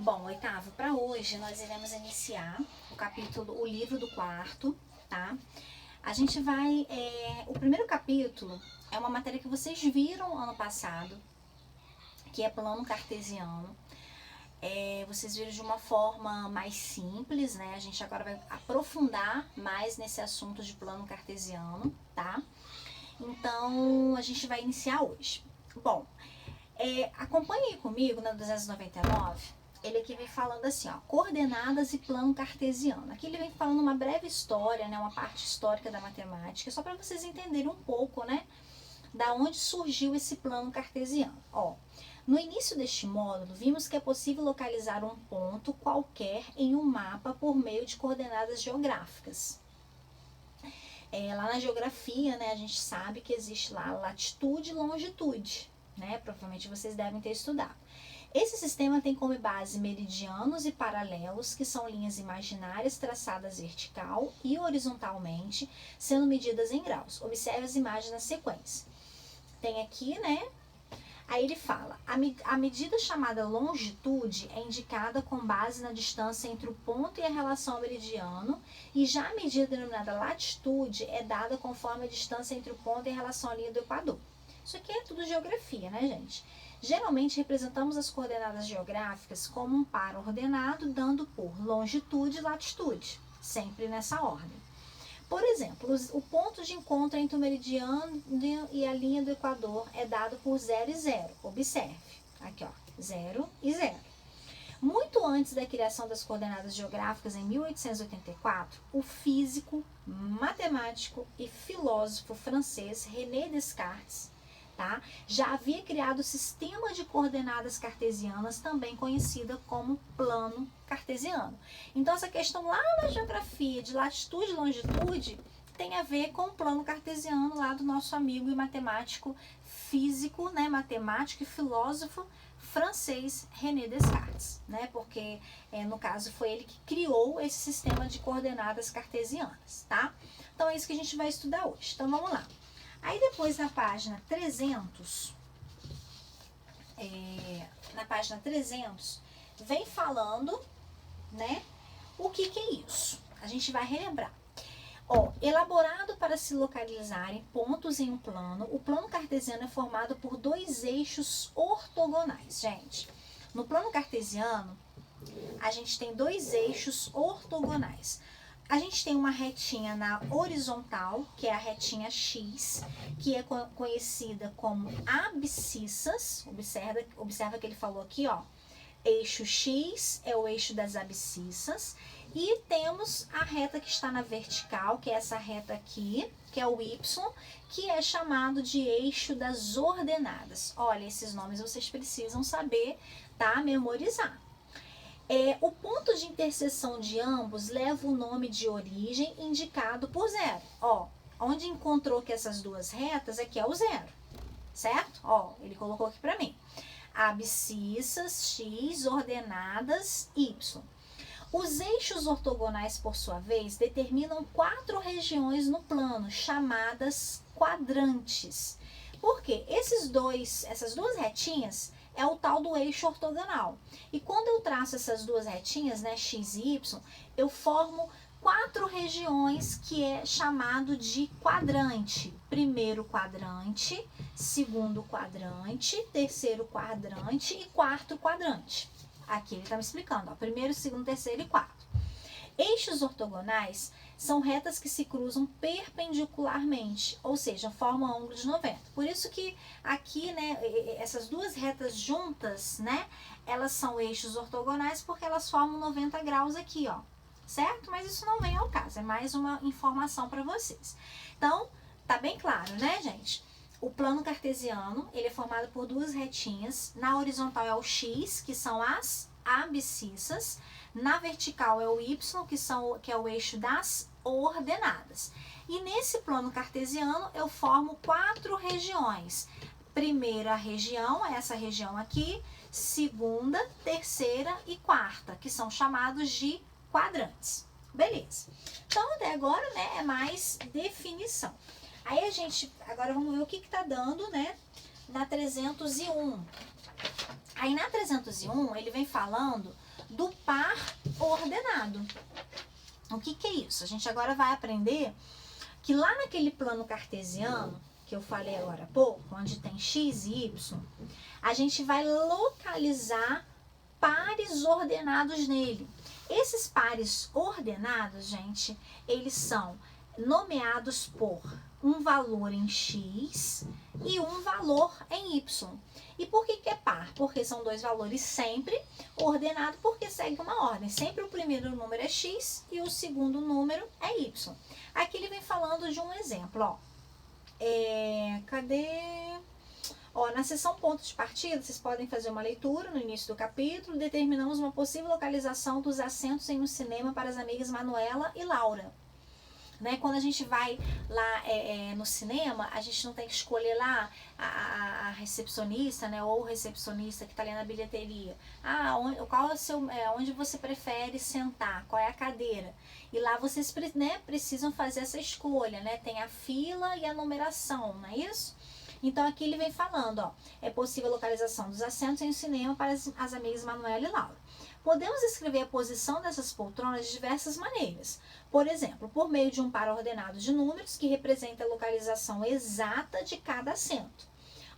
Bom, oitavo, para hoje nós iremos iniciar o livro do quarto, tá? A gente vai, o primeiro capítulo é uma matéria que vocês viram ano passado, que é plano cartesiano. Vocês viram de uma forma mais simples, né? A gente agora vai aprofundar mais nesse assunto de plano cartesiano, tá? Então, a gente vai iniciar hoje. Bom, acompanhe aí comigo na 299, ele aqui vem falando assim, ó, coordenadas e plano cartesiano. Aqui ele vem falando uma breve história, né, uma parte histórica da matemática, só para vocês entenderem um pouco, né, da onde surgiu esse plano cartesiano. Ó, no início deste módulo, vimos que é possível localizar um ponto qualquer em um mapa por meio de coordenadas geográficas. Lá na geografia, né, a gente sabe que existe lá latitude e longitude, né? Provavelmente vocês devem ter estudado. Esse sistema tem como base meridianos e paralelos, que são linhas imaginárias traçadas vertical e horizontalmente, sendo medidas em graus. Observe as imagens na sequência. Tem aqui, né? Aí ele fala, a medida chamada longitude é indicada com base na distância entre o ponto e a relação ao meridiano, e já a medida denominada latitude é dada conforme a distância entre o ponto e a relação à linha do Equador. Isso aqui é tudo geografia, né, gente? Geralmente representamos as coordenadas geográficas como um par ordenado, dando por longitude e latitude, sempre nessa ordem. Por exemplo, o ponto de encontro entre o meridiano e a linha do Equador é dado por 0 e 0. Observe, aqui ó, 0 e 0. Muito antes da criação das coordenadas geográficas, em 1884, o físico, matemático e filósofo francês René Descartes, tá, já havia criado o sistema de coordenadas cartesianas, também conhecida como plano cartesiano. Então, essa questão lá na geografia de latitude e longitude tem a ver com o plano cartesiano lá do nosso amigo e matemático físico, né, matemático e filósofo francês René Descartes, né, porque no caso foi ele que criou esse sistema de coordenadas cartesianas, tá? Então é isso que a gente vai estudar hoje. Então vamos lá. Aí depois na página 300, vem falando, né, o que é isso. A gente vai relembrar. Ó, elaborado para se localizarem pontos em um plano, o plano cartesiano é formado por dois eixos ortogonais, gente. No plano cartesiano, a gente tem dois eixos ortogonais. A gente tem uma retinha na horizontal, que é a retinha X, que é conhecida como abscissas. Observa que ele falou aqui, ó. Eixo X é o eixo das abscissas. E temos a reta que está na vertical, que é essa reta aqui, que é o Y, que é chamado de eixo das ordenadas. Olha, esses nomes vocês precisam saber, tá? Memorizar. O ponto de interseção de ambos leva o nome de origem indicado por 0. Ó, onde encontrou que essas duas retas aqui é o 0, certo? Ó, ele colocou aqui para mim. Abscissas X, ordenadas Y. Os eixos ortogonais, por sua vez, determinam 4 regiões no plano, chamadas quadrantes. Por quê? Essas duas retinhas é o tal do eixo ortogonal. E quando eu traço essas duas retinhas, né, X e Y, eu formo 4 regiões que é chamado de quadrante. Primeiro quadrante, segundo quadrante, terceiro quadrante e quarto quadrante. Aqui ele está me explicando, ó, primeiro, segundo, terceiro e quarto. Eixos ortogonais são retas que se cruzam perpendicularmente, ou seja, formam ângulo de 90. Por isso que aqui, né, essas duas retas juntas, né, elas são eixos ortogonais porque elas formam 90 graus aqui, ó, certo? Mas isso não vem ao caso, é mais uma informação para vocês. Então, tá bem claro, né, gente? O plano cartesiano, ele é formado por duas retinhas. Na horizontal é o X, que são as abscissas. Na vertical é o Y, que é o eixo das ordenadas. E nesse plano cartesiano eu formo 4 regiões. Primeira região, essa região aqui. Segunda, terceira e quarta, que são chamados de quadrantes. Beleza. Então, até agora, né, é mais definição. Aí agora vamos ver o que tá dando, né, na 301. Aí na 301, ele vem falando do par ordenado. O que é isso? A gente agora vai aprender que lá naquele plano cartesiano, que eu falei agora há pouco, onde tem x e y, a gente vai localizar pares ordenados nele. Esses pares ordenados, gente, eles são nomeados por um valor em x e um valor em y. E por que é par? Porque são dois valores sempre ordenados, porque segue uma ordem. Sempre o primeiro número é x e o segundo número é y. Aqui ele vem falando de um exemplo, ó. Na seção ponto de partida, vocês podem fazer uma leitura no início do capítulo. Determinamos uma possível localização dos assentos em um cinema para as amigas Manuela e Laura. Né? Quando a gente vai lá no cinema, a gente não tem que escolher lá a recepcionista, né? Ou o recepcionista que está ali na bilheteria. Qual é o seu, onde você prefere sentar? Qual é a cadeira? E lá vocês, né, precisam fazer essa escolha, né? Tem a fila e a numeração, não é isso? Então aqui ele vem falando, ó, é possível a localização dos assentos em um cinema para as amigas Manuela e Laura. Podemos escrever a posição dessas poltronas de diversas maneiras. Por exemplo, por meio de um par ordenado de números que representa a localização exata de cada assento.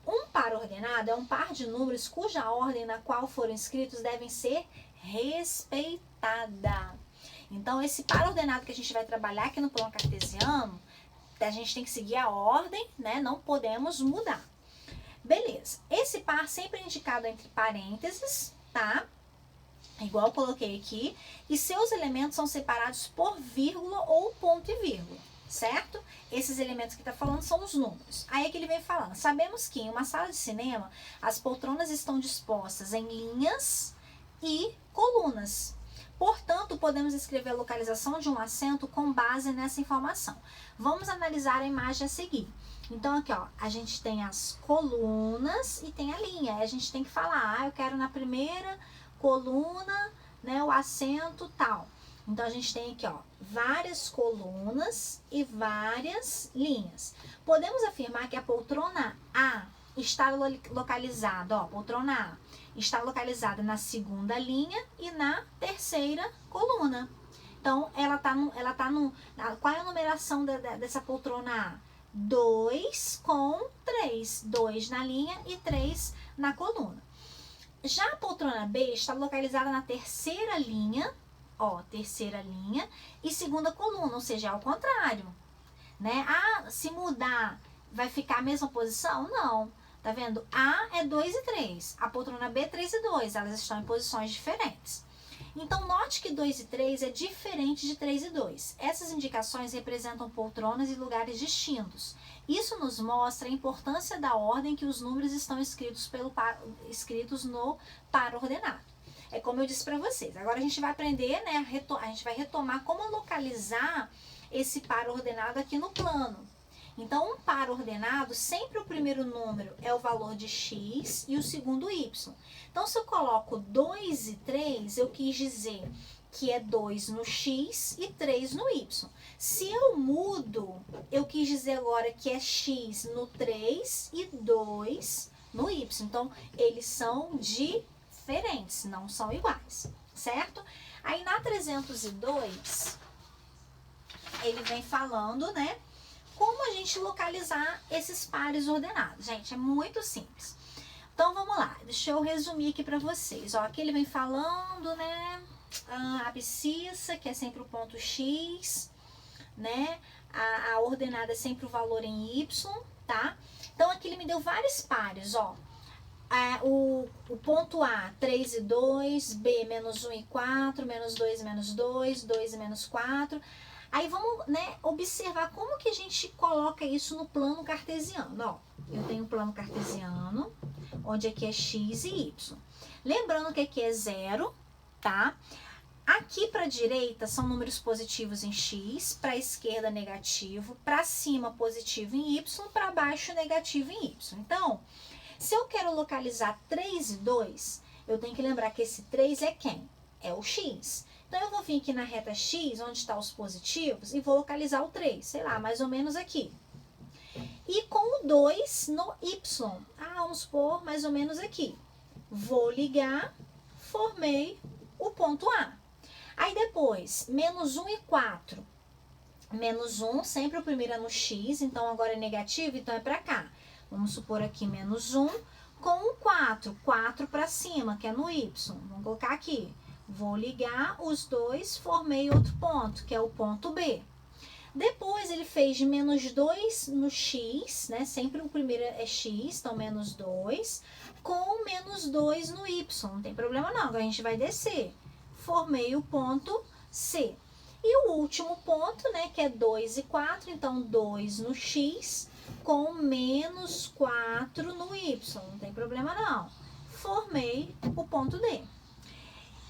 Um par ordenado é um par de números cuja ordem na qual foram escritos devem ser respeitada. Então, esse par ordenado que a gente vai trabalhar aqui no plano cartesiano, a gente tem que seguir a ordem, né? Não podemos mudar. Beleza. Esse par sempre é indicado entre parênteses, tá? Igual eu coloquei aqui, e seus elementos são separados por vírgula ou ponto e vírgula, certo? Esses elementos que está falando são os números. Aí é que ele vem falando, sabemos que em uma sala de cinema, as poltronas estão dispostas em linhas e colunas. Portanto, podemos escrever a localização de um assento com base nessa informação. Vamos analisar a imagem a seguir. Então, aqui, ó, a gente tem as colunas e tem a linha. Aí a gente tem que falar, eu quero na primeira coluna, né, o assento tal. Então, a gente tem aqui, ó, várias colunas e várias linhas. Podemos afirmar que a poltrona A está localizada, ó, poltrona A está localizada na segunda linha e na terceira coluna. Então, qual é a numeração dessa poltrona A? 2 com 3. 2 na linha e 3 na coluna. Já a poltrona B está localizada na terceira linha, ó, terceira linha e segunda coluna, ou seja, ao contrário, né? Se mudar, vai ficar a mesma posição? Não. Tá vendo? A é 2 e 3, a poltrona B é 3 e 2, elas estão em posições diferentes. Então, note que 2 e 3 é diferente de 3 e 2. Essas indicações representam poltronas e lugares distintos. Isso nos mostra a importância da ordem que os números estão escritos no par ordenado. É como eu disse para vocês. Agora a gente vai aprender, né? A gente vai retomar como localizar esse par ordenado aqui no plano. Então, um par ordenado, sempre o primeiro número é o valor de x e o segundo y. Então, se eu coloco 2 e 3, eu quis dizer que é 2 no x e 3 no y. Se eu mudo, eu quis dizer agora que é x no 3 e 2 no y. Então, eles são diferentes, não são iguais, certo? Aí, na 302, ele vem falando, né? Como a gente localizar esses pares ordenados? Gente, é muito simples. Então, vamos lá. Deixa eu resumir aqui para vocês. Ó, aqui ele vem falando, né? A abscissa, que é sempre o ponto X, né? A ordenada é sempre o valor em Y, tá? Então, aqui ele me deu vários pares, ó. O ponto A, 3 e 2, B, menos 1 e 4, menos 2 e menos 2, 2 e menos 4... Aí vamos, né, observar como que a gente coloca isso no plano cartesiano. Ó, eu tenho um plano cartesiano, onde aqui é x e y. Lembrando que aqui é 0, tá? Aqui para a direita são números positivos em x, para a esquerda negativo, para cima positivo em y, para baixo negativo em y. Então, se eu quero localizar 3 e 2, eu tenho que lembrar que esse 3 é quem? É o x. Então, eu vou vir aqui na reta X, onde estão os positivos, e vou localizar o 3, sei lá, mais ou menos aqui. E com o 2 no Y, vamos pôr mais ou menos aqui. Vou ligar, formei o ponto A. Aí depois, menos 1 e 4. Menos 1, sempre o primeiro é no x, então agora é negativo, então é para cá. Vamos supor aqui menos 1 com o 4. 4 para cima, que é no y. Vamos colocar aqui. Vou ligar os dois, formei outro ponto, que é o ponto B. Depois ele fez menos 2 no x, né? Sempre o primeiro é x, então menos 2, com menos 2 no y. Não tem problema não, agora a gente vai descer. Formei o ponto C. E o último ponto, né, que é 2 e 4, então 2 no x com menos 4 no y. Não tem problema não. Formei o ponto D.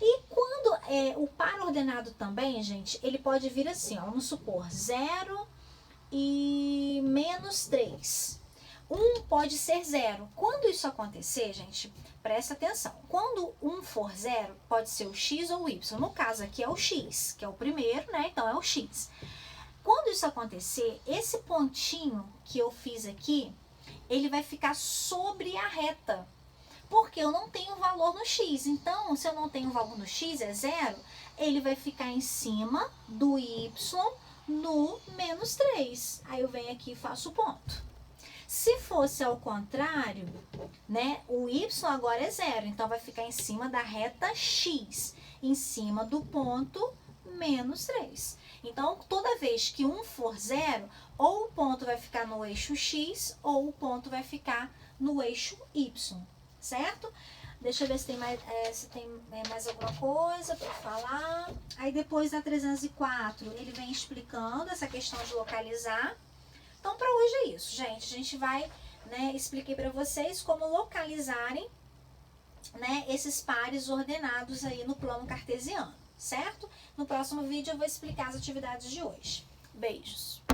E quando o par ordenado também, gente, ele pode vir assim, ó, vamos supor, 0 e menos 3. 1 pode ser 0. Quando isso acontecer, gente, presta atenção. Quando 1 for 0, pode ser o x ou o y. No caso aqui é o x, que é o primeiro, né? Então é o x. Quando isso acontecer, esse pontinho que eu fiz aqui, ele vai ficar sobre a reta. Porque eu não tenho valor no x. Então, se eu não tenho valor no x, é 0, ele vai ficar em cima do y no menos 3. Aí eu venho aqui e faço o ponto. Se fosse ao contrário, né, o y agora é 0, então vai ficar em cima da reta x, em cima do ponto menos 3. Então, toda vez que 1 for 0, ou o ponto vai ficar no eixo x, ou o ponto vai ficar no eixo y. Certo? Deixa eu ver se tem mais alguma coisa para falar. Aí depois da 304, ele vem explicando essa questão de localizar. Então, para hoje é isso, gente. A gente vai, né, expliquei para vocês como localizarem, né, esses pares ordenados aí no plano cartesiano, certo? No próximo vídeo eu vou explicar as atividades de hoje. Beijos!